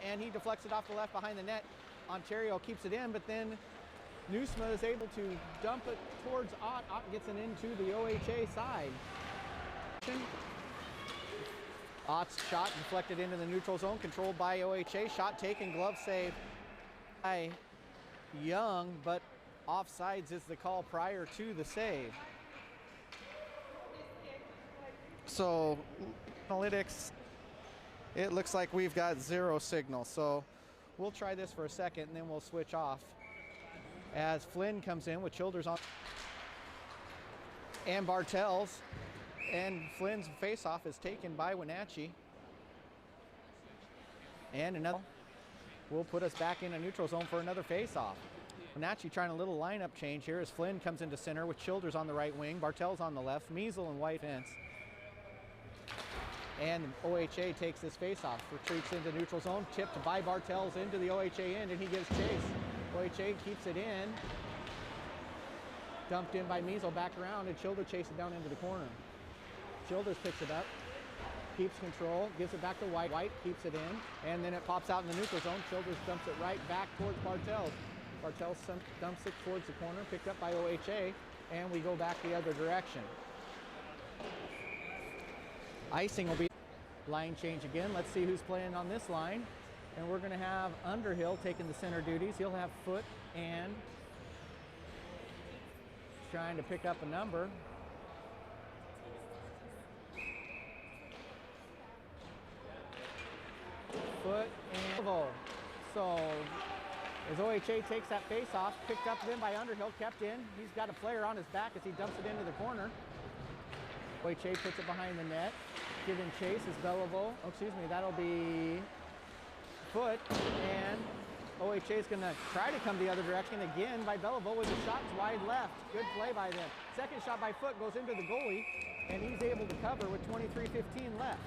and he deflects it off the left behind the net. Ontario keeps it in, but then Nusma is able to dump it towards Ott. Ott gets it into the OHA side. Ott's shot deflected into the neutral zone, controlled by OHA. Shot taken, glove save by Young, but offsides is the call prior to the save. So analytics, it looks like we've got 0 signal. So we'll try this for a second and then we'll switch off as Flynn comes in with Childers on and Bartels, and Flynn's faceoff is taken by Wenatchee. And another will put us back in a neutral zone for another faceoff. Wenatchee trying a little lineup change here as Flynn comes into center with Childers on the right wing, Bartels on the left, Measle and White fence. And OHA takes this faceoff, retreats into neutral zone, tipped by Bartels into the OHA end, and he gives chase. OHA keeps it in, dumped in by Measle, back around, and Childers chases it down into the corner. Childers picks it up, keeps control, gives it back to White. White keeps it in, and then it pops out in the neutral zone. Childers dumps it right back towards Bartels. Bartels dumps it towards the corner, picked up by OHA, and we go back the other direction. Icing will be line change again. Let's see who's playing on this line. And we're going to have Underhill taking the center duties. He'll have Foot and trying to pick up a number. Foot and so as OHA takes that face off, picked up then by Underhill, kept in. He's got a player on his back as he dumps it into the corner. OHA puts it behind the net. Giving chase is Belleville. Oh, excuse me, that'll be Foot, and OHA is going to try to come the other direction again by Belleville with the shots wide left. Good play by them. Second shot by Foot goes into the goalie, and he's able to cover with 23:15 left.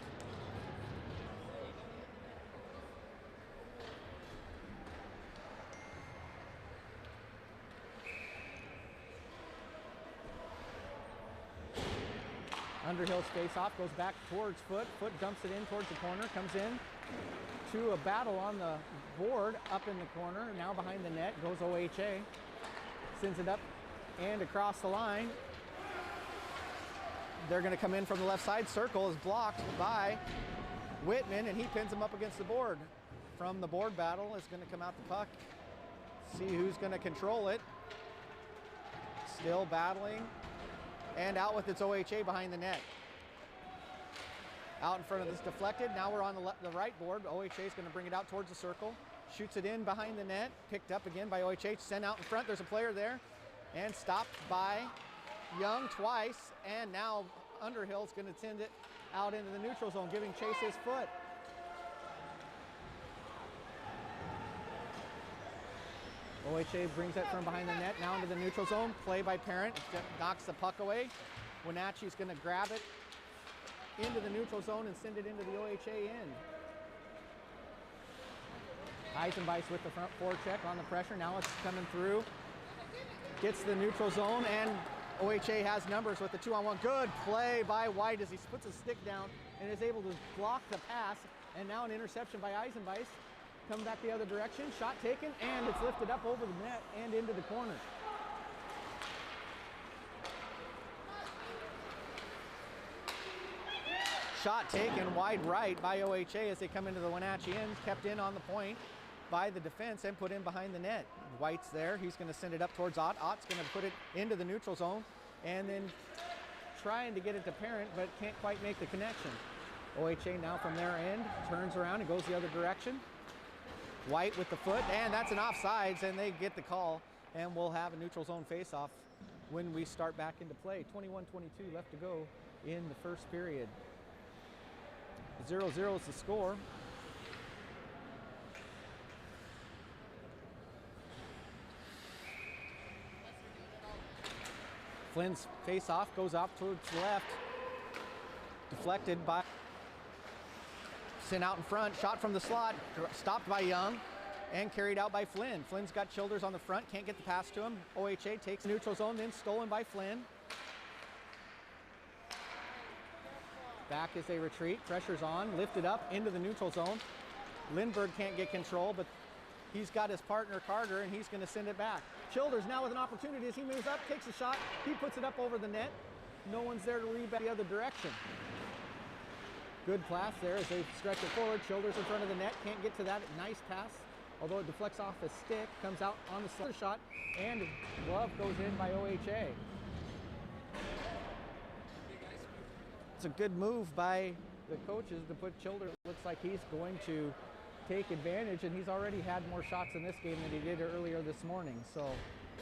Underhill's face-off goes back towards Foot. Foot dumps it in towards the corner, comes in to a battle on the board up in the corner. Now behind the net goes OHA. Sends it up and across the line. They're going to come in from the left side. Circle is blocked by Whitman, and he pins him up against the board. From the board battle is going to come out the puck. See who's going to control it. Still battling. And out with its OHA behind the net. Out in front of this deflected. Now we're on the right board. OHA is going to bring it out towards the circle. Shoots it in behind the net. Picked up again by OHA. Sent out in front. There's a player there. And stopped by Young twice. And now Underhill's going to send it out into the neutral zone, giving chase his Foot. OHA brings it from behind the net, now into the neutral zone. Play by Parent, knocks the puck away. Wenatchee's going to grab it into the neutral zone and send it into the OHA end. Eisenbeis with the front forecheck on the pressure. Now it's coming through. Gets the neutral zone, and OHA has numbers with the 2-on-1. Good play by White as he puts his stick down and is able to block the pass. And now an interception by Eisenbeis. Come back the other direction, shot taken, and it's lifted up over the net and into the corner. Shot taken wide right by OHA as they come into the Wenatchee end, kept in on the point by the defense and put in behind the net. White's there, he's going to send it up towards Ott. Ott's going to put it into the neutral zone and then trying to get it to Parent, but can't quite make the connection. OHA now from their end turns around and goes the other direction. White with the foot, and that's an offsides, and they get the call, and we'll have a neutral zone face-off when we start back into play. 21-22 left to go in the first period. 0-0 is the score. Flynn's face-off goes off towards the left, deflected by sent out in front, shot from the slot, stopped by Young, and carried out by Flynn. Flynn's got Childers on the front, can't get the pass to him. OHA takes neutral zone, then stolen by Flynn. Back as they retreat, pressure's on, lifted up into the neutral zone. Lindbergh can't get control, but he's got his partner Carter, and he's going to send it back. Childers now with an opportunity as he moves up, takes a shot, he puts it up over the net. No one's there to rebound the other direction. Good pass there as they stretch it forward. Childers in front of the net, can't get to that. Nice pass, although it deflects off the stick, comes out on the center shot, and glove goes in by OHA. It's a good move by the coaches to put Childers. Looks like he's going to take advantage, and he's already had more shots in this game than he did earlier this morning. So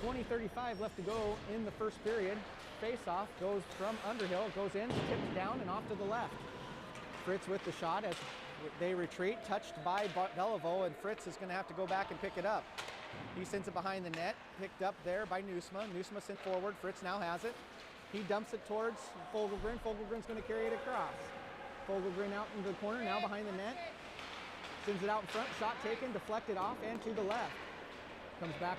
20:35 left to go in the first period. Face-off goes from Underhill, goes in, tipped down and off to the left. Fritz with the shot as they retreat, touched by Beliveau, and Fritz is going to have to go back and pick it up. He sends it behind the net, picked up there by Nusma. Nusma sent forward, Fritz now has it. He dumps it towards Fogelgren. Fogelgren's going to carry it across. Fogelgren out into the corner, now behind the net. Sends it out in front, shot taken, deflected off and to the left. Comes back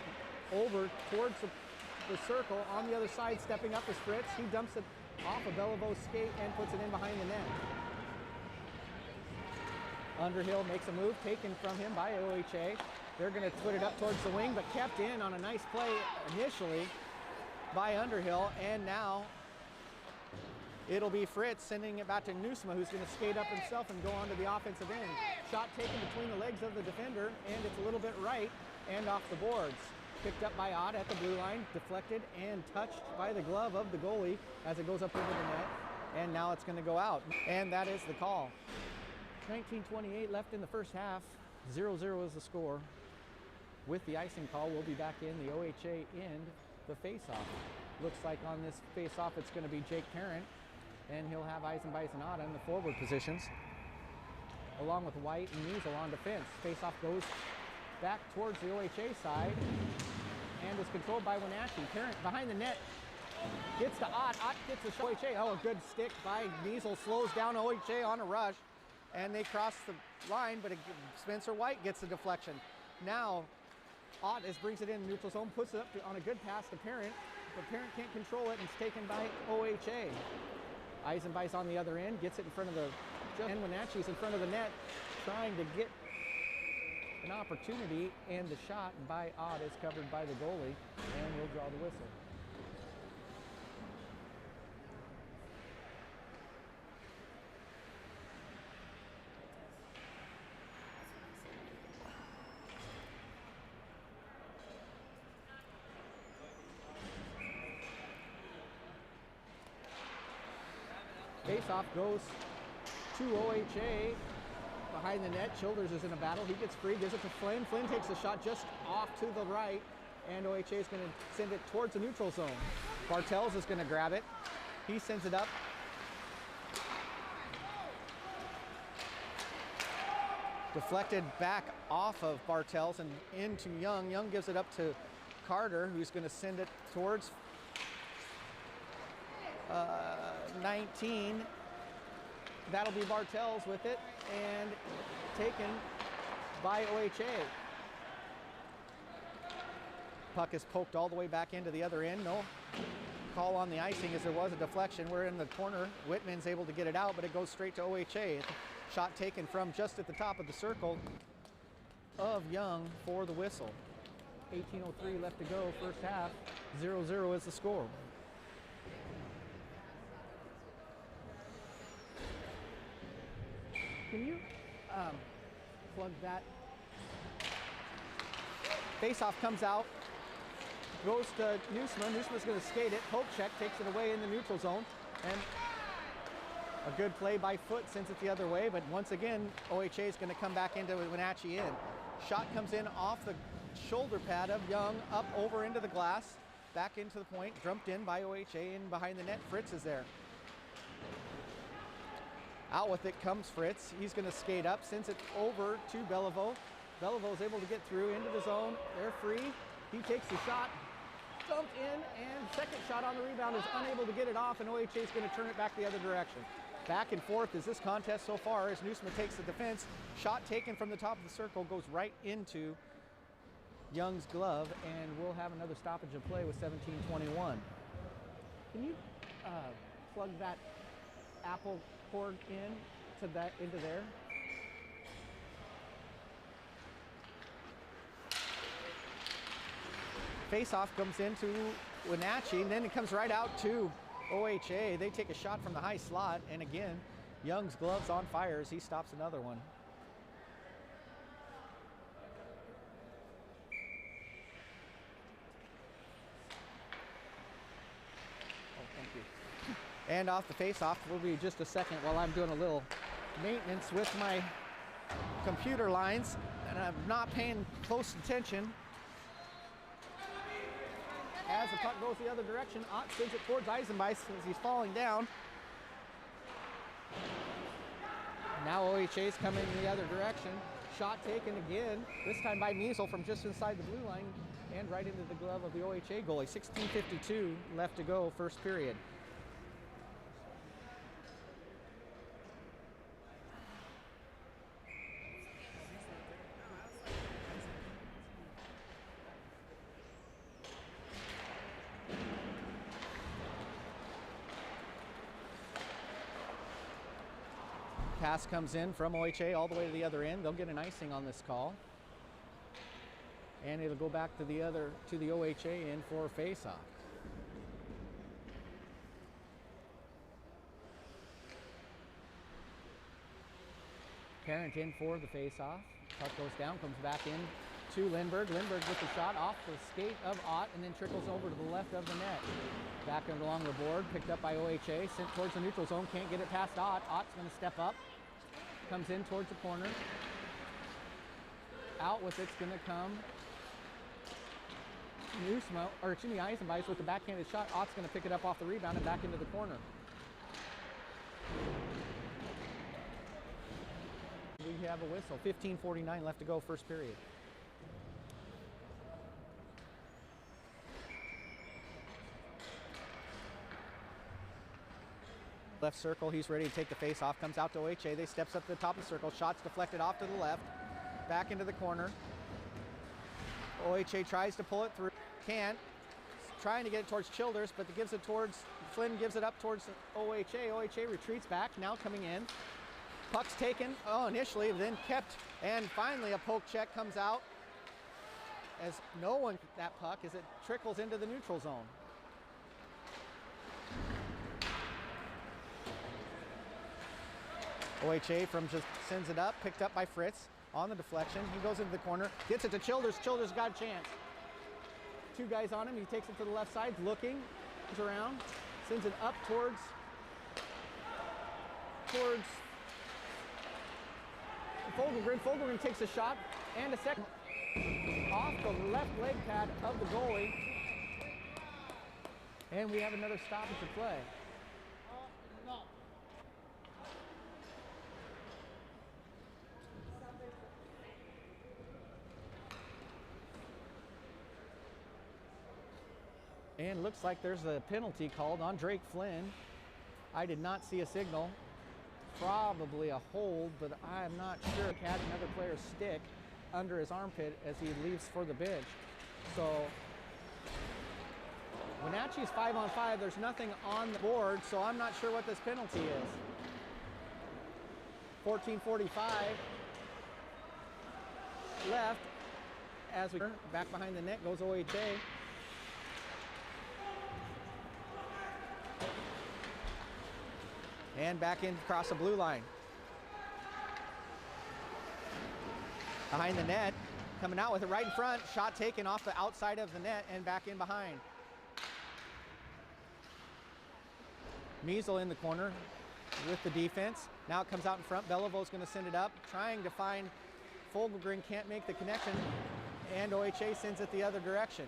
over towards the circle on the other side, stepping up is Fritz. He dumps it off of Beliveau's skate and puts it in behind the net. Underhill makes a move, taken from him by OHA. They're going to put it up towards the wing, but kept in on a nice play initially by Underhill, and now it'll be Fritz sending it back to Nusma, who's going to skate up himself and go onto the offensive end. Shot taken between the legs of the defender, and it's a little bit right and off the boards. Picked up by Ott at the blue line, deflected and touched by the glove of the goalie as it goes up over the net, and now it's going to go out, and that is the call. 19:28 left in the first half. 0-0 is the score. With the icing call, we'll be back in the OHA end, the face-off. Looks like on this face-off it's going to be Jake Parent, and he'll have Eisenbeis and Ott in the forward positions, along with White and Niesel on defense. Face-off goes back towards the OHA side and is controlled by Wenatchee. Parent behind the net, gets to Ott. Ott gets the shot. OHA, oh, a good stick by Niesel, slows down OHA on a rush, and they cross the line, but Spencer White gets the deflection. Now, Ott brings it in neutral zone, puts it up on a good pass to Parent, but Parent can't control it, and it's taken by OHA. Eisenbeis on the other end, gets it in front of the, and Wenatchee's in front of the net, trying to get an opportunity, and the shot by Ott is covered by the goalie, and we'll draw the whistle. Face-off goes to OHA behind the net. Childers is in a battle. He gets free, gives it to Flynn. Flynn takes the shot just off to the right, and OHA is going to send it towards the neutral zone. Bartels is going to grab it. He sends it up. Deflected back off of Bartels and into Young. Young gives it up to Carter, who's going to send it towards 19. That'll be Bartels with it, and taken by OHA. Puck is poked all the way back into the other end. No call on the icing as there was a deflection. We're in the corner. Whitman's able to get it out, but it goes straight to OHA. Shot taken from just at the top of the circle of Young for the whistle. 18:03 left to go, first half. 0-0 is the score. Can you plug that? Face-off comes out, goes to Nusma. Nusma's going to skate it. Popechek takes it away in the neutral zone, and a good play by Foot sends it the other way, but once again, OHA is going to come back into Wenatchee in. Shot comes in off the shoulder pad of Young, up over into the glass, back into the point, dumped in by OHA, and behind the net, Fritz is there. Out with it comes Fritz. He's going to skate up, sends it over to Beliveau. Beliveau is able to get through into the zone. They're free. He takes the shot, dumped in, and second shot on the rebound is unable to get it off, and OHA is going to turn it back the other direction. Back and forth is this contest so far as Nusma takes the defense. Shot taken from the top of the circle goes right into Young's glove, and we'll have another stoppage of play with 17:21. Can you plug that Apple cord into there? Face-off comes into Wenatchee, and then it comes right out to OHA. They take a shot from the high slot, and again, Young's gloves on fire as he stops another one. Oh, thank you. And off the face-off will be just a second while I'm doing a little maintenance with my computer lines, and I'm not paying close attention. As the puck goes the other direction, Ott sends it towards Eisenbeis as he's falling down. Now OHA's coming in the other direction. Shot taken again, this time by Measle from just inside the blue line and right into the glove of the OHA goalie. 16:52 left to go, first period. Pass comes in from OHA all the way to the other end. They'll get an icing on this call. And it'll go back to the OHA end for face-off. Parent in for the face-off. Puck goes down, comes back in to Lindbergh. Lindbergh with the shot off the skate of Ott and then trickles over to the left of the net. Back and along the board, picked up by OHA, sent towards the neutral zone, can't get it past Ott. Ott's going to step up, comes in towards the corner. Out with it's going to come Eisenbeis with the backhanded shot. Ott's going to pick it up off the rebound and back into the corner. We have a whistle. 15:49 left to go, first period. Left circle, he's ready to take the face off, comes out to OHA, they steps up to the top of the circle, shots deflected off to the left, back into the corner. OHA tries to pull it through, can't, trying to get it towards Childers, but gives it towards, Flynn gives it up towards OHA. OHA retreats back, now coming in. Puck's taken, initially, then kept, and finally a poke check comes out as no one, that puck, as it trickles into the neutral zone. OHA from just sends it up, picked up by Fritz on the deflection. He goes into the corner, gets it to Childers. Childers got a chance. Two guys on him. He takes it to the left side, looking, goes around, sends it up towards Fogelgren. Fogelgren takes a shot and a second off the left leg pad of the goalie. And we have another stoppage of play. And looks like there's a penalty called on Drake Flynn. I did not see a signal. Probably a hold, but I'm not sure. He had another player's stick under his armpit as he leaves for the bench. So Wenatchee's 5-on-5. There's nothing on the board, so I'm not sure what this penalty is. 14:45 left. As we back behind the net goes OHA. And back in across the blue line. Behind the net, coming out with it right in front. Shot taken off the outside of the net and back in behind. Measle in the corner with the defense. Now it comes out in front. Belivo's going to send it up, trying to find Fogelgren, can't make the connection, and OHA sends it the other direction.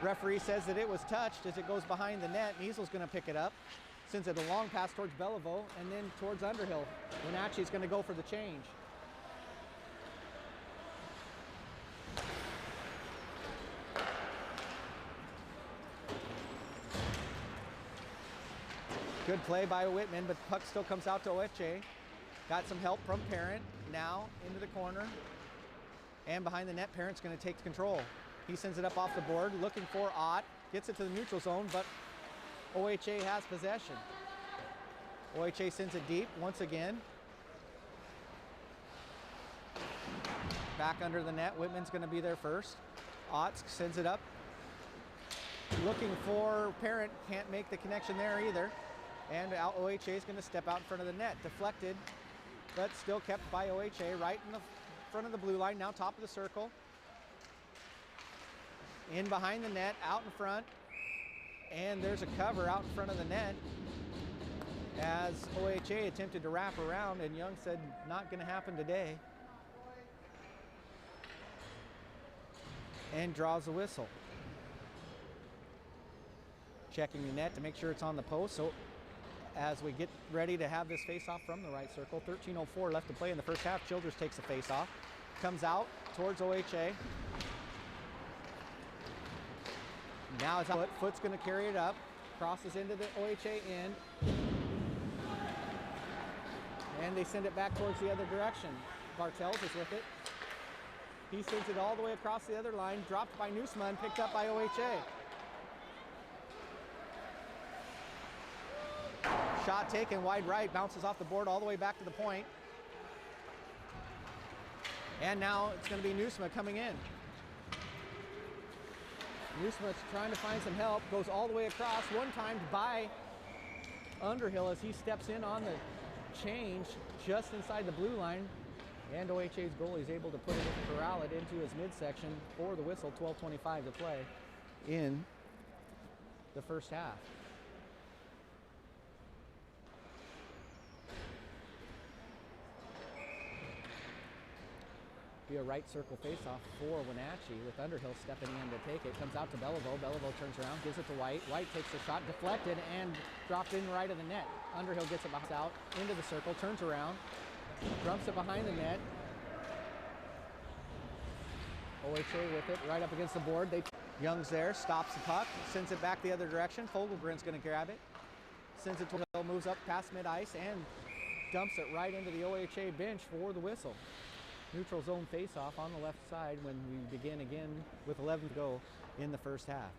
Referee says that it was touched as it goes behind the net. Measle's going to pick it up. Sends it a long pass towards Beliveau and then towards Underhill. Wenatchee's going to go for the change. Good play by Whitman, but the puck still comes out to OHA. Got some help from Parent. Now into the corner. And behind the net, Parent's going to take control. He sends it up off the board, looking for Ott. Gets it to the neutral zone, but OHA has possession. OHA sends it deep once again. Back under the net. Whitman's going to be there first. Otts sends it up. Looking for Parent, can't make the connection there either. And OHA is going to step out in front of the net. Deflected, but still kept by OHA right in the front of the blue line, now top of the circle. In behind the net, out in front. And there's a cover out in front of the net as OHA attempted to wrap around, and Young said, not going to happen today. And draws a whistle. Checking the net to make sure it's on the post. So as we get ready to have this face-off from the right circle, 13:04 left to play in the first half. Childers takes the face-off, comes out towards OHA. Now it's out. Foot's going to carry it up, crosses into the OHA end, and they send it back towards the other direction. Bartels is with it. He sends it all the way across the other line, dropped by Newsma and picked up by OHA. Shot taken wide right, bounces off the board all the way back to the point. And now it's going to be Newsma coming in. Newsma's trying to find some help, goes all the way across, one-timed by Underhill as he steps in on the change just inside the blue line. And OHA's goalie is able to corral it into his midsection for the whistle. 12:25 to play in the first half. Be a right circle faceoff for Wenatchee with Underhill stepping in to take it. Comes out to Belleville. Belleville turns around, gives it to White. White takes the shot, deflected and dropped in right of the net. Underhill gets it out into the circle, turns around, dumps it behind the net. OHA with it right up against the board. Young's there, stops the puck, sends it back the other direction. Fogelgren's going to grab it. Sends it to Hill, moves up past mid-ice and dumps it right into the OHA bench for the whistle. Neutral zone face-off on the left side when we begin again with 11 to go in the first half.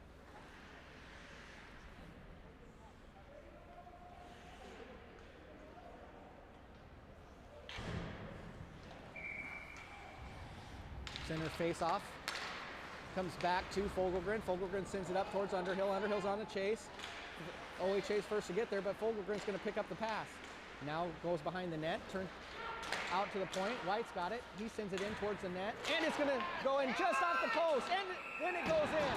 Center face-off. Comes back to Fogelgren. Fogelgren sends it up towards Underhill. Underhill's on the chase. OHA's first to get there, but Fogelgren's going to pick up the pass. Now goes behind the net, turns out to the point. White's got it. He sends it in towards the net, and it's going to go in just off the post, and then it goes in.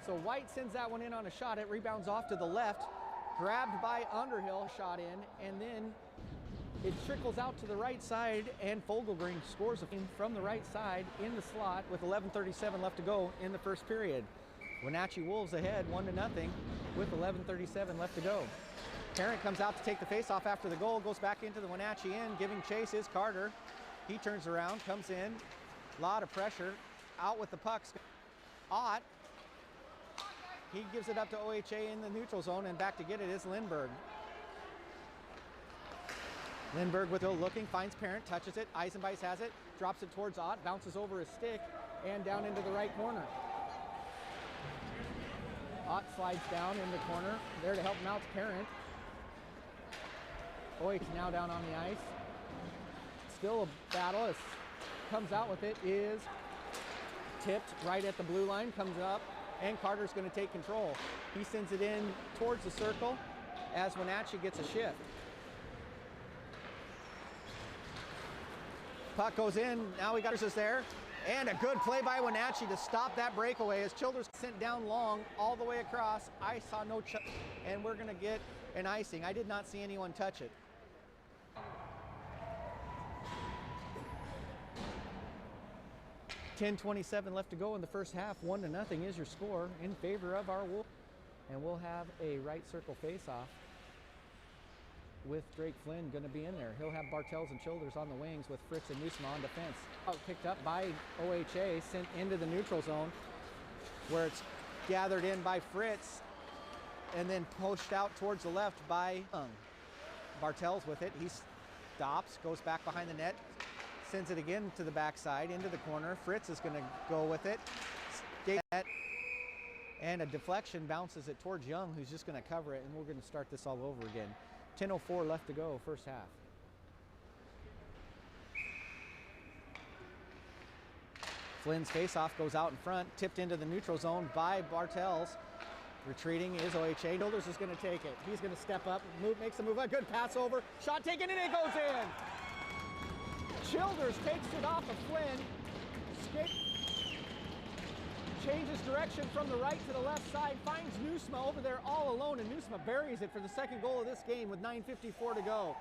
So White sends that one in on a shot. It rebounds off to the left, grabbed by Underhill, shot in, and then it trickles out to the right side, and Fogelgren scores from the right side in the slot with 11:37 left to go in the first period. Wenatchee Wolves ahead 1-0 with 11:37 left to go. Parent comes out to take the face-off after the goal, goes back into the Wenatchee end, giving chase is Carter. He turns around, comes in, lot of pressure, out with the pucks. Ott, he gives it up to OHA in the neutral zone, and back to get it is Lindberg. Lindberg with Hill looking, finds Parent, touches it, Eisenbeis has it, drops it towards Ott, bounces over his stick, and down into the right corner. Ott slides down in the corner, there to help him out to Parent. OH now down on the ice. Still a battle, as comes out with it, is tipped right at the blue line, comes up, and Carter's going to take control. He sends it in towards the circle as Wenatchee gets a shift. Puck goes in, now we got us there, and a good play by Wenatchee to stop that breakaway as Childers sent down long all the way across. I saw no and we're going to get an icing. I did not see anyone touch it. $10:27 left to go in the first half. 1-0 is your score in favor of our Wolves. And we'll have a right circle face-off with Drake Flynn going to be in there. He'll have Bartels and Childers on the wings with Fritz and Newsma on defense. Picked up by OHA, sent into the neutral zone where it's gathered in by Fritz and then pushed out towards the left by Young. Bartels with it. He stops, goes back behind the net, sends it again to the backside into the corner. Fritz is going to go with it. and a deflection bounces it towards Young, who's just going to cover it, and we're going to start this all over again. 10:04 left to go, first half. Flynn's faceoff goes out in front, tipped into the neutral zone by Bartels. Retreating is OHA. Childers is going to take it. He's going to step up, makes a move. A good pass over. Shot taken, and it goes in. Childers takes it off of Flynn. Changes direction from the right to the left side. Finds Nusma over there all alone, and Nusma buries it for the second goal of this game with 9:54 to go.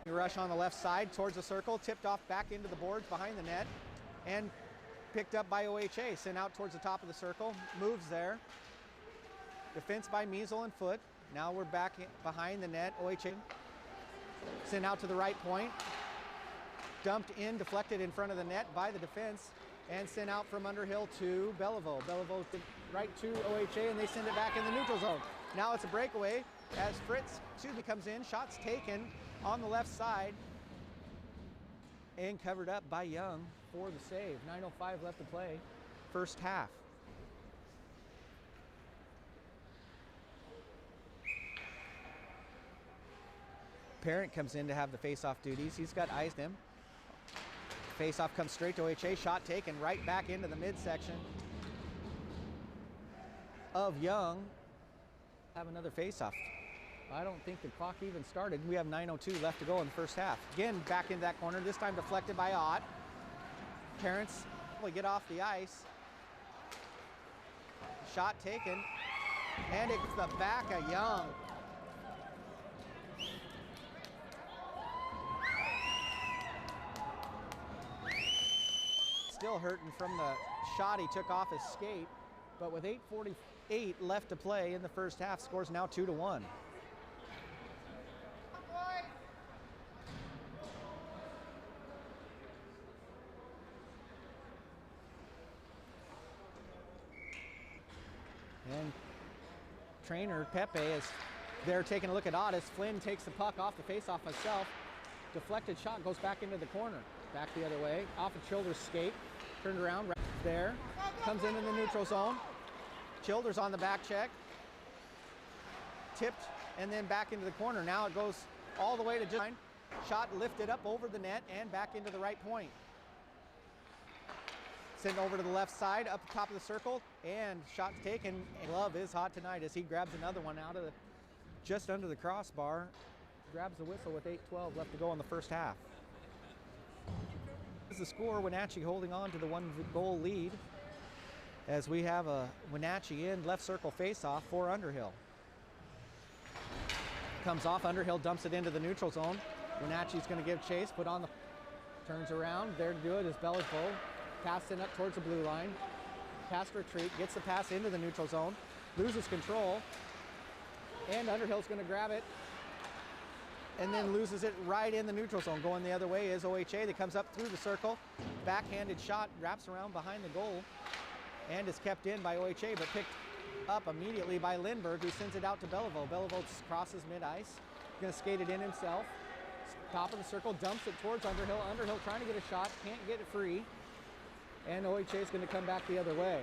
Rush on the left side towards the circle, tipped off back into the boards behind the net, and picked up by OHA. Sent out towards the top of the circle, moves there. Defense by Measle and Foot. Now we're back behind the net. OHA sent out to the right point. Dumped in, deflected in front of the net by the defense, and sent out from Underhill to Bellevaux. Bellevaux right to OHA, and they send it back in the neutral zone. Now it's a breakaway as Fritz, comes in. Shots taken on the left side and covered up by Young for the save. 9:05 left to play, first half. Parent comes in to have the face-off duties. He's got eyes him. Face-off comes straight to OHA. Shot taken right back into the midsection of Young. Have another face-off. I don't think the clock even started. We have 9:02 left to go in the first half. Again, back into that corner, this time deflected by Ott. Parents will get off the ice. Shot taken, and it's the back of Young. Still hurting from the shot he took off his skate, but with 8:48 left to play in the first half, scores now 2-1. And trainer Pepe is there taking a look at Otis. Flynn takes the puck off the face-off himself. Deflected shot goes back into the corner. Back the other way, off of Childers' skate. Turned around right there. Comes into the neutral zone. Childers on the back check. Tipped and then back into the corner. Now it goes all the way to just shot lifted up over the net and back into the right point. Sent over to the left side, up the top of the circle, and shot taken. Glove is hot tonight as he grabs another one out of the, just under the crossbar. Grabs the whistle with 8:12 left to go in the first half. This is the score, Wenatchee holding on to the 1-goal lead as we have a Wenatchee in left circle face-off for Underhill. Comes off, Underhill dumps it into the neutral zone. Wenatchee's going to give chase, put on the, turns around, there to do it is Bellevaux. Pass in up towards the blue line. Pass retreat, gets the pass into the neutral zone, loses control, and Underhill's going to grab it and then loses it right in the neutral zone. Going the other way is OHA that comes up through the circle. Backhanded shot, wraps around behind the goal, and is kept in by OHA, but picked up immediately by Lindbergh, who sends it out to Bellevaux. Bellevaux crosses mid-ice, going to skate it in himself. Top of the circle, dumps it towards Underhill. Underhill trying to get a shot, can't get it free. And OHA is going to come back the other way.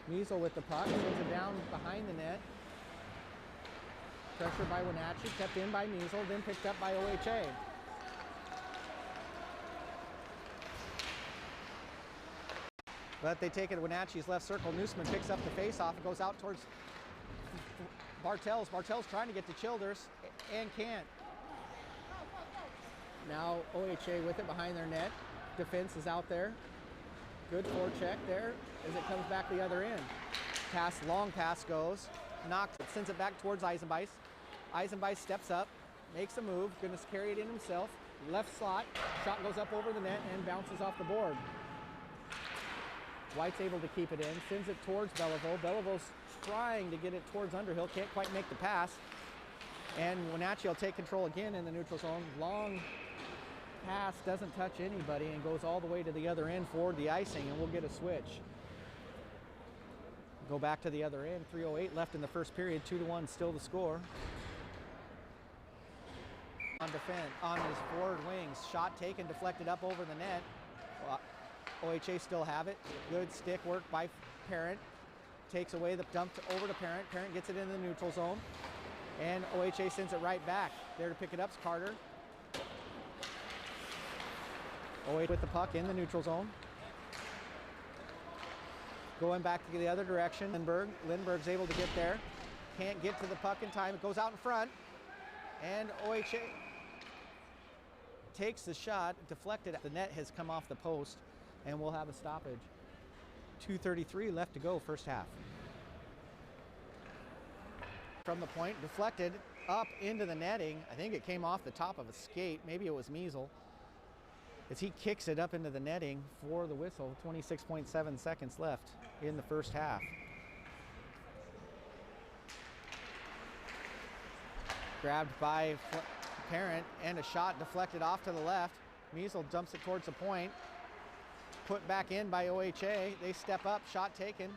Measle with the puck, sends it down behind the net. Pressure by Wenatchee, kept in by Measle, then picked up by OHA. But they take it to Wenatchee's left circle. Newsman picks up the face-off, goes out towards Bartels. Bartels trying to get to Childers and can't. Now OHA with it behind their net. Defense is out there. Good forecheck there as it comes back the other end. Pass, long pass goes. Knocks it, sends it back towards Eisenbeis. Eisenbeis steps up, makes a move, gonna carry it in himself. Left slot, shot goes up over the net and bounces off the board. White's able to keep it in, sends it towards Bellevaux. Bellevaux's trying to get it towards Underhill, can't quite make the pass. And Wenatchee will take control again in the neutral zone. Long pass, doesn't touch anybody and goes all the way to the other end for the icing, and we'll get a switch. Go back to the other end. 3:08 left in the first period. 2-1 still the score. On defense, on his forward wings. Shot taken, deflected up over the net. Well, OHA still have it. Good stick work by Parent. Takes away the dump over to Parent. Parent gets it in the neutral zone. And OHA sends it right back. There to pick it up is Carter. OHA with the puck in the neutral zone. Going back to the other direction. Lindbergh's able to get there. Can't get to the puck in time. It goes out in front. And OHA takes the shot, deflected. The net has come off the post, and we'll have a stoppage. 2:33 left to go, first half. From the point, deflected up into the netting. I think it came off the top of a skate. Maybe it was Measle. As he kicks it up into the netting for the whistle. 26.7 seconds left in the first half. Grabbed by Parent, and a shot deflected off to the left. Measle dumps it towards the point. Put back in by OHA. They step up, shot taken,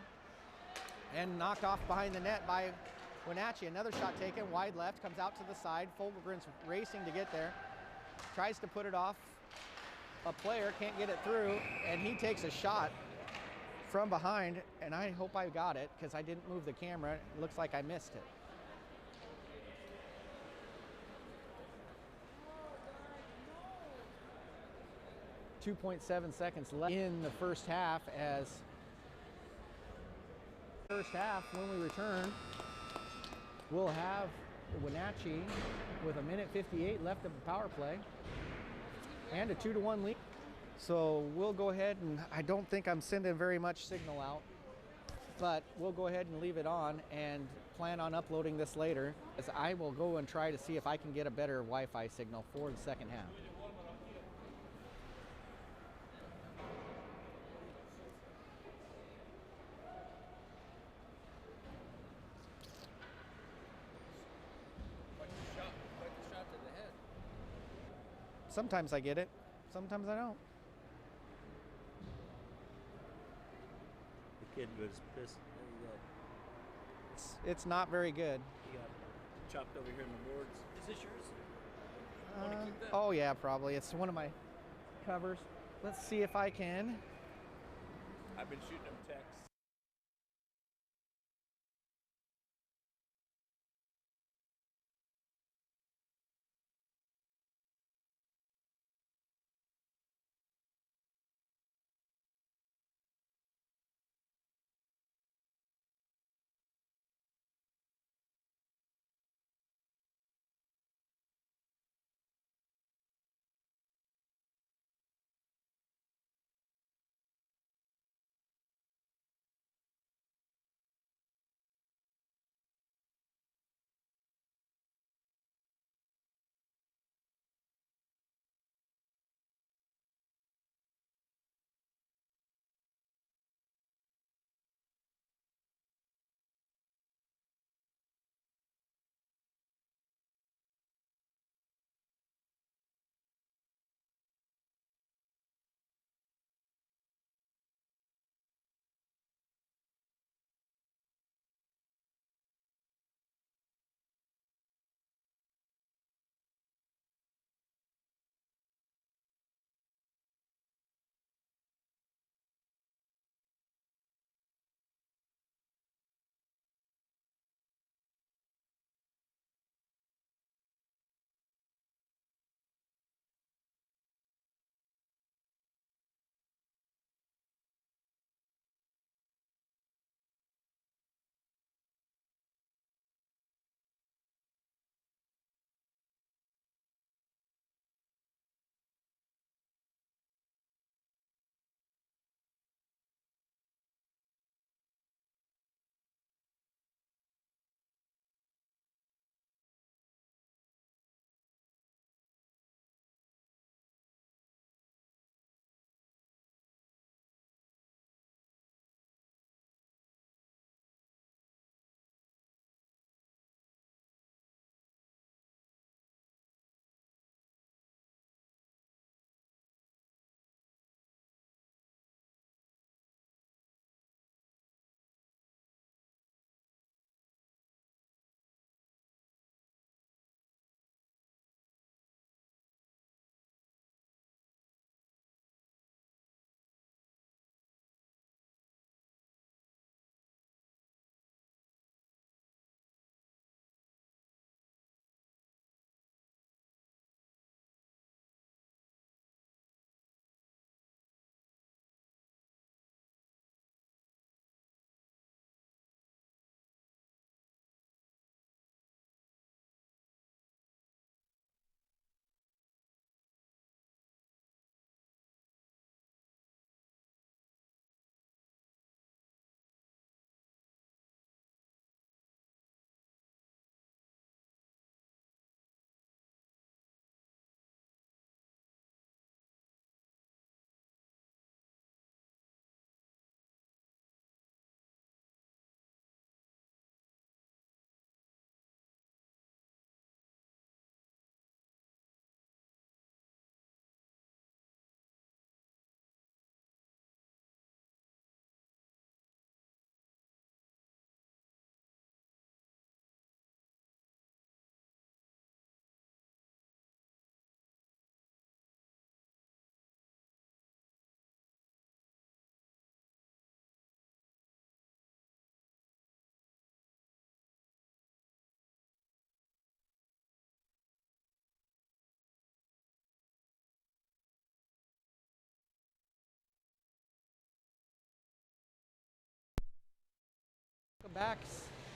and knocked off behind the net by Wenatchee. Another shot taken, wide left, comes out to the side. Fogelgren's racing to get there. Tries to put it off a player, can't get it through, and he takes a shot from behind, and I hope I got it because I didn't move the camera. It looks like I missed it. .7 seconds left in the first half. As first half, when we return, we'll have Wenatchee with 1:58 left of the power play and a 2-1 lead. So we'll go ahead, and I don't think I'm sending very much signal out, but we'll go ahead and leave it on and plan on uploading this later, as I will go and try to see if I can get a better Wi-Fi signal for the second half. Sometimes I get it, sometimes I don't. The kid was pissed. It's not very good. He got chopped over here in the boards. Is this yours? Oh yeah, probably. It's one of my covers. Let's see if I can. I've been shooting him texts.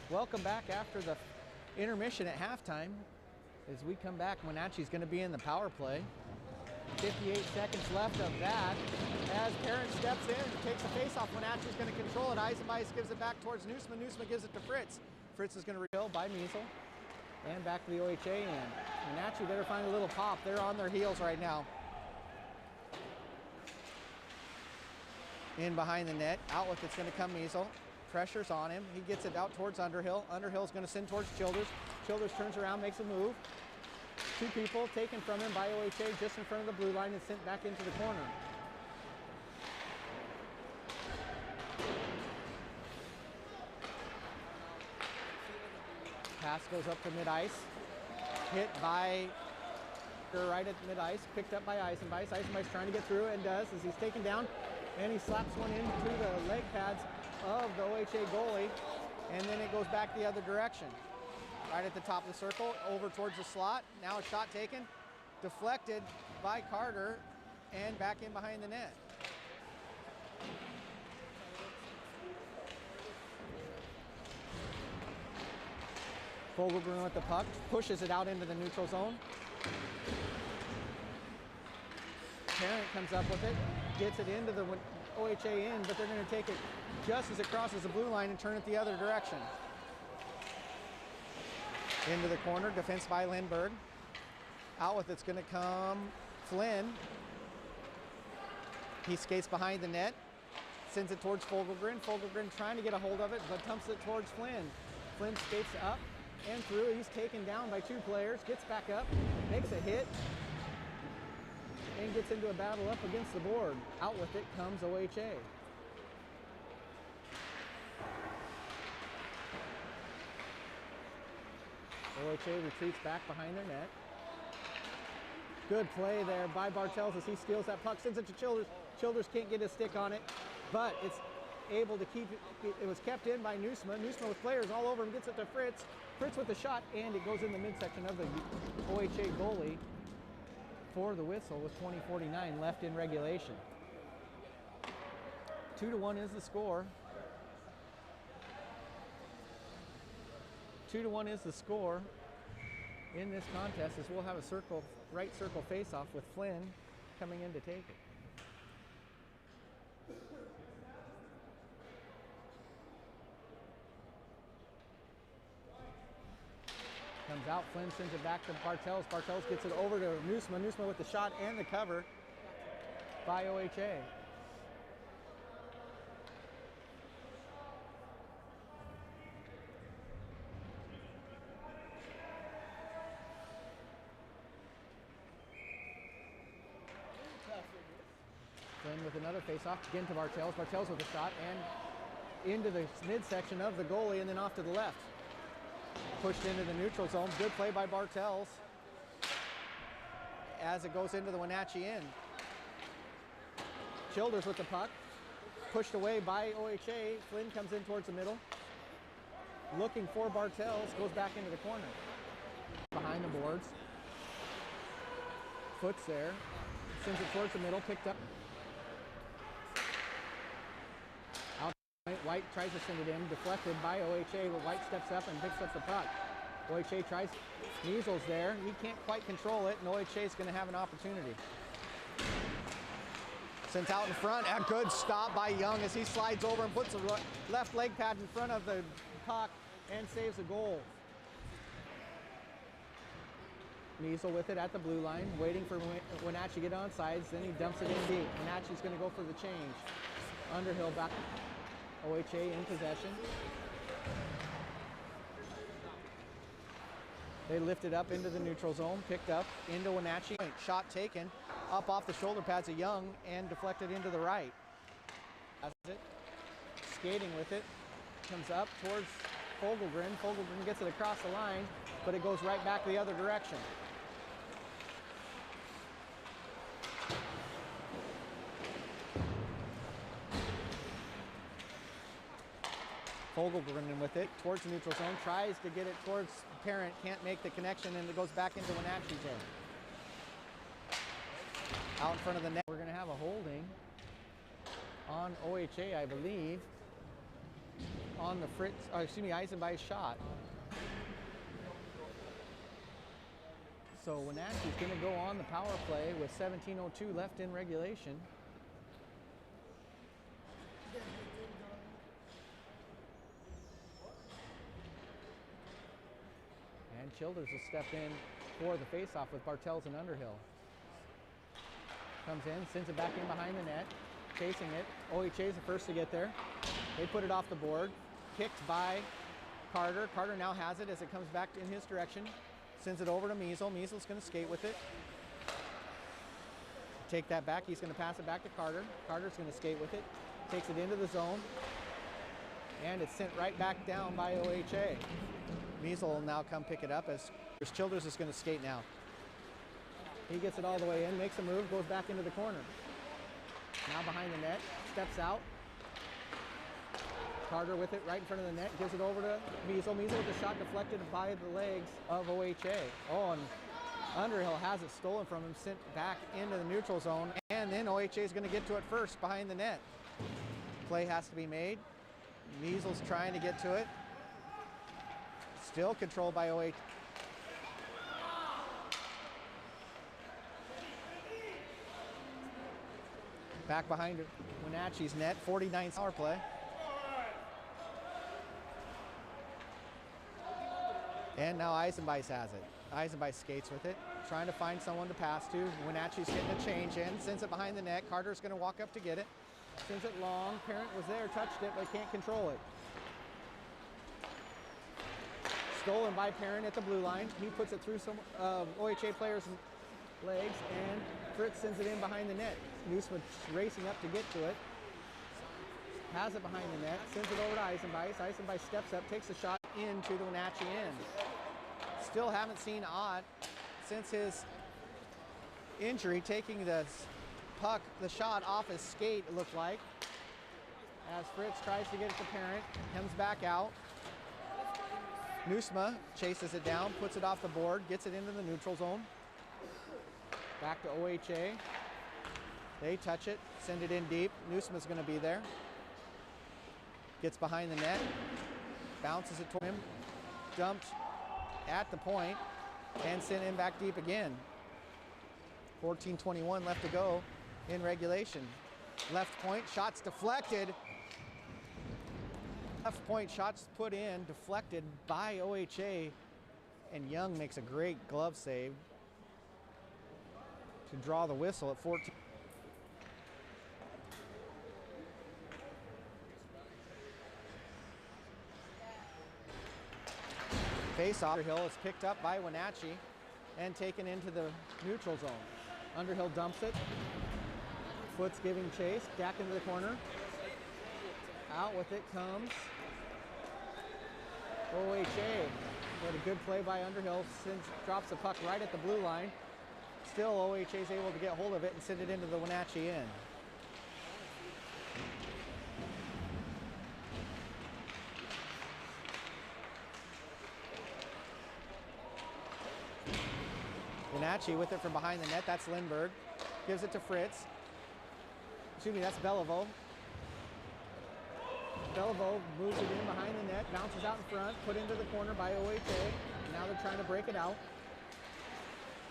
Welcome back after the intermission at halftime. As we come back, Wenatchee's going to be in the power play. 58 seconds left of that. As Parent steps in, takes a face-off. Wenatchee's going to control it. Eisenbeis gives it back towards Nusma. Nusma gives it to Fritz. Fritz is going to refill by Measle. And back to the OHA end. Wenatchee better find a little pop. They're on their heels right now. In behind the net. Out with it's going to come Measle. Pressure's on him. He gets it out towards Underhill. Underhill's going to send towards Childers. Childers turns around, makes a move. Two people taken from him by OHA just in front of the blue line and sent back into the corner. Pass goes up to mid-ice. Hit by right at mid-ice. Picked up by Eisenbeis. Eisenbeis trying to get through and does as he's taken down. And he slaps one into the leg pads of the OHA goalie. And then it goes back the other direction. Right at the top of the circle, over towards the slot. Now a shot taken, deflected by Carter, and back in behind the net. Fogelgren with the puck, pushes it out into the neutral zone. Parent comes up with it, gets it into the OHA end, but they're going to take it just as it crosses the blue line and turn it the other direction. Into the corner, defense by Lindbergh. Out with it's going to come Flynn. He skates behind the net, sends it towards Fogelgren. Fogelgren trying to get a hold of it, but dumps it towards Flynn. Flynn skates up and through. He's taken down by two players, gets back up, makes a hit, and gets into a battle up against the board. Out with it comes OHA. OHA retreats back behind their net. Good play there by Bartels as he steals that puck, sends it to Childers. Childers can't get his stick on it, but it's able to keep it. It was kept in by Nusma. Nusma with players all over him, gets it to Fritz. Fritz with the shot, and it goes in the midsection of the OHA goalie for the whistle with 20:49 left in regulation. 2-1 is the score. 2-1 is the score in this contest as we'll have a right circle face-off with Flynn coming in to take it. Comes out, Flynn sends it back to Bartels. Bartels gets it over to Nusma. Nusma with the shot and the cover by OHA. Flynn with another face-off, again to Bartels. Bartels with a shot and into the midsection of the goalie and then off to the left. Pushed into the neutral zone. Good play by Bartels as it goes into the Wenatchee end. Childers with the puck. Pushed away by OHA. Flynn comes in towards the middle. Looking for Bartels. Goes back into the corner. Behind the boards. Foot's there. Sends it towards the middle. Picked up. White tries to send it in, deflected by OHA, but White steps up and picks up the puck. OHA tries, Measle's there, he can't quite control it, and OHA is going to have an opportunity. Sent out in front, a good stop by Young as he slides over and puts the left leg pad in front of the puck and saves a goal. Measle with it at the blue line, waiting for Wenatchee to get on sides, then he dumps it in deep. Wenatchee's going to go for the change. Underhill back. OHA in possession. They lift it up into the neutral zone, picked up into Wenatchee. Shot taken up off the shoulder pads of Young and deflected into the right. That's it. Skating with it. Comes up towards Fogelgren. Fogelgren gets it across the line, but it goes right back the other direction. Fogelgren with it towards the neutral zone, tries to get it towards Parent, can't make the connection, and it goes back into Wenatchee's end. Out in front of the net, we're going to have a holding on OHA, I believe. on the Eisenbei's shot. So Wenatchee's going to go on the power play with 17:02 left in regulation. And Childers will step in for the faceoff with Bartels and Underhill. Comes in, sends it back in behind the net, chasing it. OHA is the first to get there. They put it off the board. Kicked by Carter. Carter now has it as it comes back in his direction. Sends it over to Measle. Measle's going to skate with it. Take that back. He's going to pass it back to Carter. Carter's going to skate with it. Takes it into the zone. And it's sent right back down by OHA. Measle will now come pick it up as Childers is going to skate now. He gets it all the way in, makes a move, goes back into the corner. Now behind the net, steps out. Carter with it right in front of the net, gives it over to Measle. Measle with the shot deflected by the legs of OHA. Oh, and Underhill has it stolen from him, sent back into the neutral zone, and then OHA is going to get to it first behind the net. Play has to be made. Measle's trying to get to it. Still controlled by OHA. Back behind Wenatchee's net, 49th power play. And now Eisenbeis has it. Eisenbeis skates with it, trying to find someone to pass to. Wenatchee's getting a change in, sends it behind the net. Carter's going to walk up to get it. Sends it long. Parent was there, touched it, but can't control it. Stolen by Parent at the blue line. He puts it through some OHA players' legs, and Fritz sends it in behind the net. Newsman racing up to get to it. Has it behind the net, sends it over to Eisenbeis. Eisenbeis steps up, takes a shot into the Wenatchee end. Still haven't seen Ott since his injury, taking the puck, the shot off his skate, it looked like. As Fritz tries to get it to Parent, comes back out. Nusma chases it down, puts it off the board, gets it into the neutral zone. Back to OHA. They touch it, send it in deep. Nusma's going to be there. Gets behind the net, bounces it toward him, dumped at the point, and sent in back deep again. 14:21 left to go in regulation. Left point, shots deflected. Left point, shots put in, deflected by OHA, and Young makes a great glove save to draw the whistle at 14. Face-off. Underhill is picked up by Wenatchee and taken into the neutral zone. Underhill dumps it. Foot's giving chase. Back into the corner. Out with it comes OHA. What a good play by Underhill. Drops the puck right at the blue line. Still OHA is able to get hold of it and send it into the Wenatchee end. Wenatchee with it from behind the net. That's Lindbergh. Gives it to Fritz. Excuse me, that's Beliveau. Beliveau moves it in behind the net, bounces out in front, put into the corner by OHA. Now they're trying to break it out.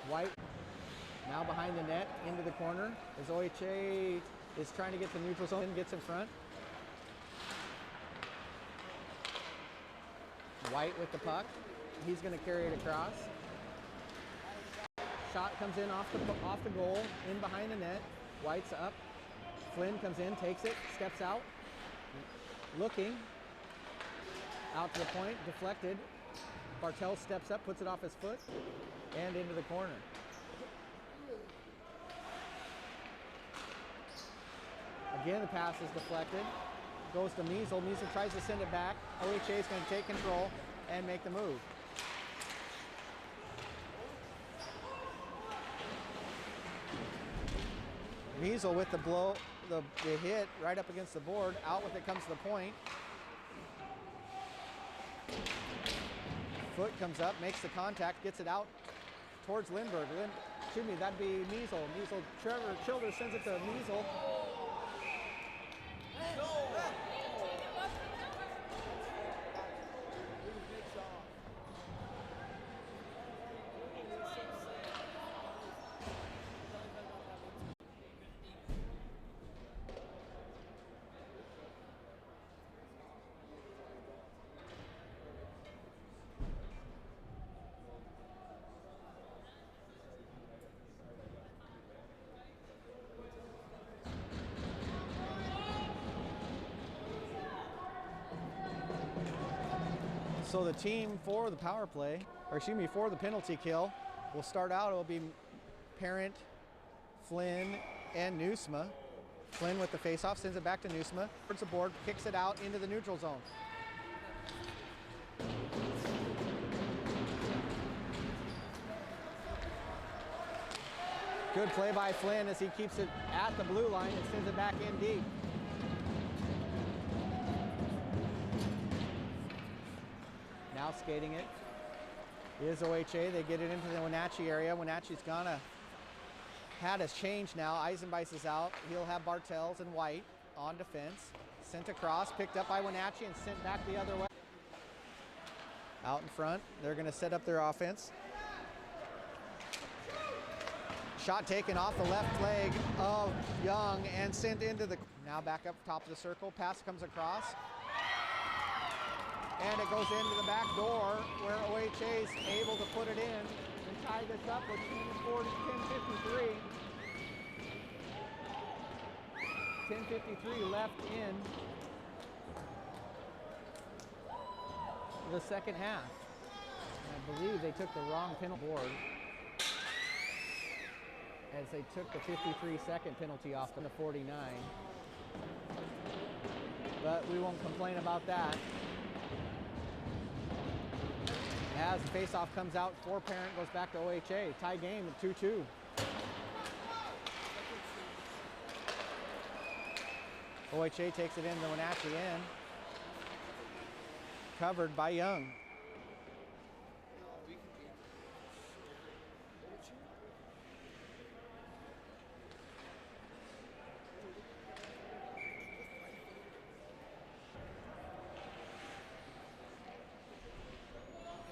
White now behind the net, into the corner. As OHA is trying to get the neutral zone and gets in front. White with the puck. He's going to carry it across. Shot comes in off the goal, in behind the net. White's up. Flynn comes in, takes it, steps out. Looking. Out to the point, deflected. Bartel steps up, puts it off his foot, and into the corner. Again, the pass is deflected. Goes to Measle. Measle tries to send it back. OHA is going to take control and make the move. Measle with the blow, the hit right up against the board. Out with it comes to the point. Foot comes up, makes the contact, gets it out towards Lindbergh. Excuse me, that'd be Measle. Trevor Childers sends it to Measle. So the team for the power play, or excuse me, for the penalty kill, will start out. It will be Parent, Flynn, and Nusma. Flynn with the face-off sends it back to Nusma. Towards the board, kicks it out into the neutral zone. Good play by Flynn as he keeps it at the blue line and sends it back in deep. Now skating it is OHA. They get it into the Wenatchee area. Wenatchee's gonna had his change now. Eisenbeiss is out. He'll have Bartels and White on defense. Sent across, picked up by Wenatchee and sent back the other way. Out in front, they're gonna set up their offense. Shot taken off the left leg of Young and sent into the, now back up top of the circle. Pass comes across. And it goes into the back door where OHA's able to put it in and tie this up with 10:53. 10:53 left in the second half. I believe they took the wrong penalty board as they took the 53-second penalty off the 49. But we won't complain about that. As the faceoff comes out for Parent, goes back to OHA. Tie game at 2-2. OHA takes it into Wenatchee end. Covered by Young.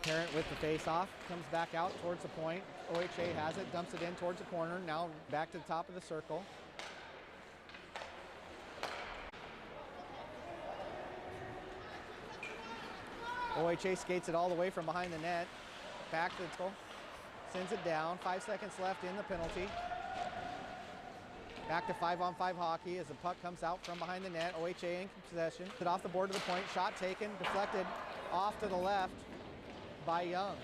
Parent with the face-off, comes back out towards the point. OHA has it, dumps it in towards the corner. Now back to the top of the circle. OHA skates it all the way from behind the net. Back to the goal. Sends it down. 5 seconds left in the penalty. Back to 5-on-5 hockey as the puck comes out from behind the net. OHA in possession. Put off the board to the point. Shot taken, deflected off to the left by Young.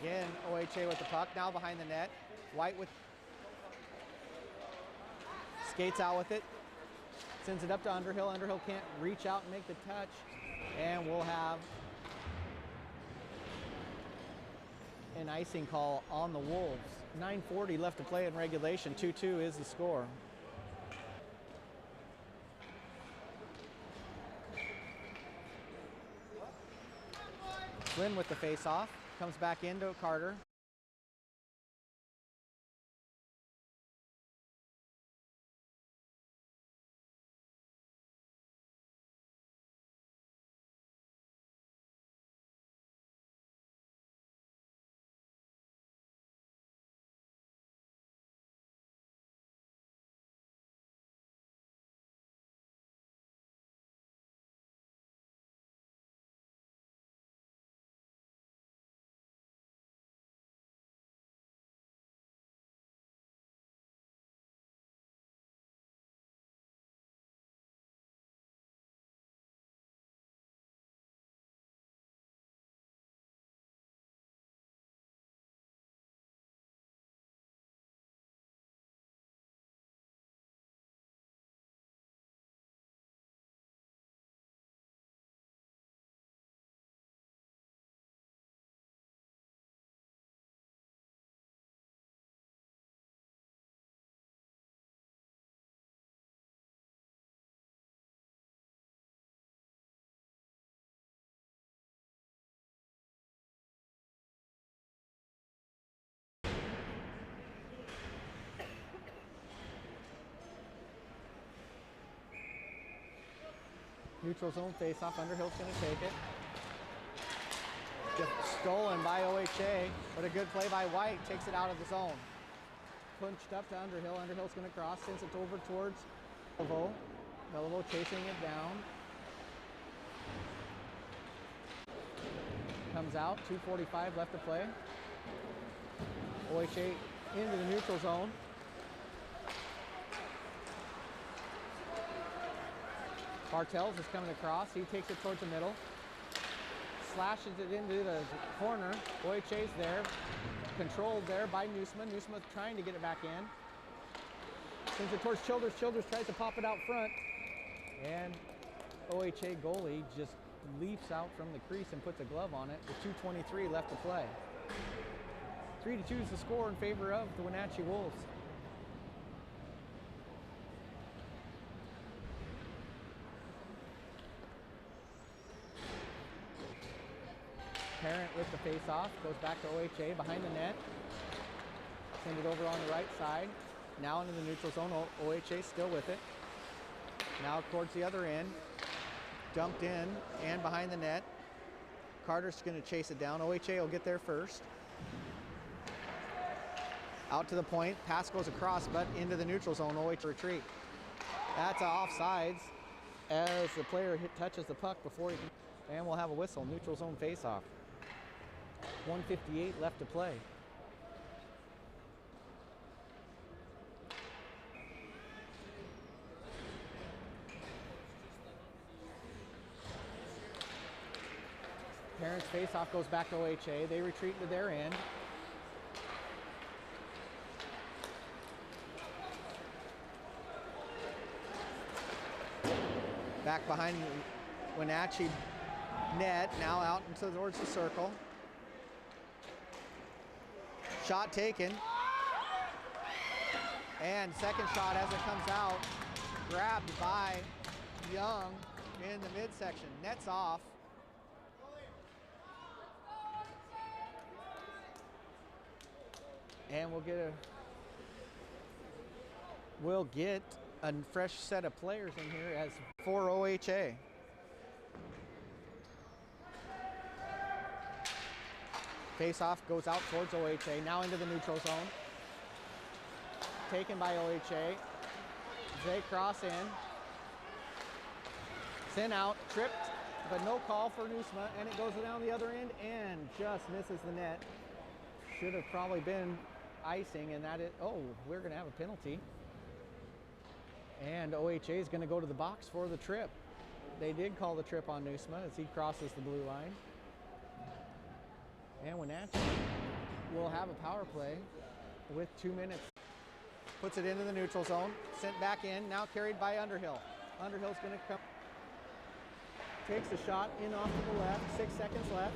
Again, OHA with the puck, now behind the net. White with, skates out with it, sends it up to Underhill. Underhill can't reach out and make the touch, and we'll have an icing call on the Wolves. 9:40 left to play in regulation. 2-2 is the score. Flynn with the face-off, comes back into Carter. Neutral zone face-off. Underhill's going to take it. Just stolen by OHA, but a good play by White. Takes it out of the zone. Punched up to Underhill. Underhill's going to cross. Sends it over towards Beliveau. Beliveau chasing it down. Comes out. 2:45 left to play. OHA into the neutral zone. Bartels is coming across. He takes it towards the middle. slashes it into the corner. OHA's there, controlled there by Nusma. Nusma trying to get it back in. Sends it towards Childers. Childers tries to pop it out front. And OHA goalie just leaps out from the crease and puts a glove on it with 2:23 left to play. 3-2 is the score in favor of the Wenatchee Wolves. Parent with the face-off, goes back to OHA behind the net. Send it over on the right side. Now into the neutral zone. OHA still with it. Now towards the other end. Dumped in and behind the net. Carter's going to chase it down. OHA will get there first. Out to the point. Pass goes across, but into the neutral zone. OHA retreat. That's offsides as the player touches the puck before he can. And we'll have a whistle. Neutral zone face-off. 1:58 left to play. Parents' face-off goes back to OHA. They retreat to their end. Back behind Wenatchee net, now out into towards the circle. Shot taken. And second shot as it comes out, grabbed by Young in the midsection. Net's off. And we'll get a fresh set of players in here as for OHA. Face-off goes out towards OHA, now into the neutral zone. Taken by OHA. They cross in. Sent out, tripped, but no call for Nusma, and it goes down the other end and just misses the net. Should have probably been icing, and that is, oh, we're going to have a penalty. And OHA is going to go to the box for the trip. They did call the trip on Nusma as he crosses the blue line. And Wenatchee will have a power play with 2 minutes. Puts it into the neutral zone, sent back in, now carried by Underhill. Underhill's going to come, takes the shot in off to the left, 6 seconds left.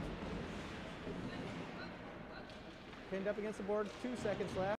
Pinned up against the board, 2 seconds left.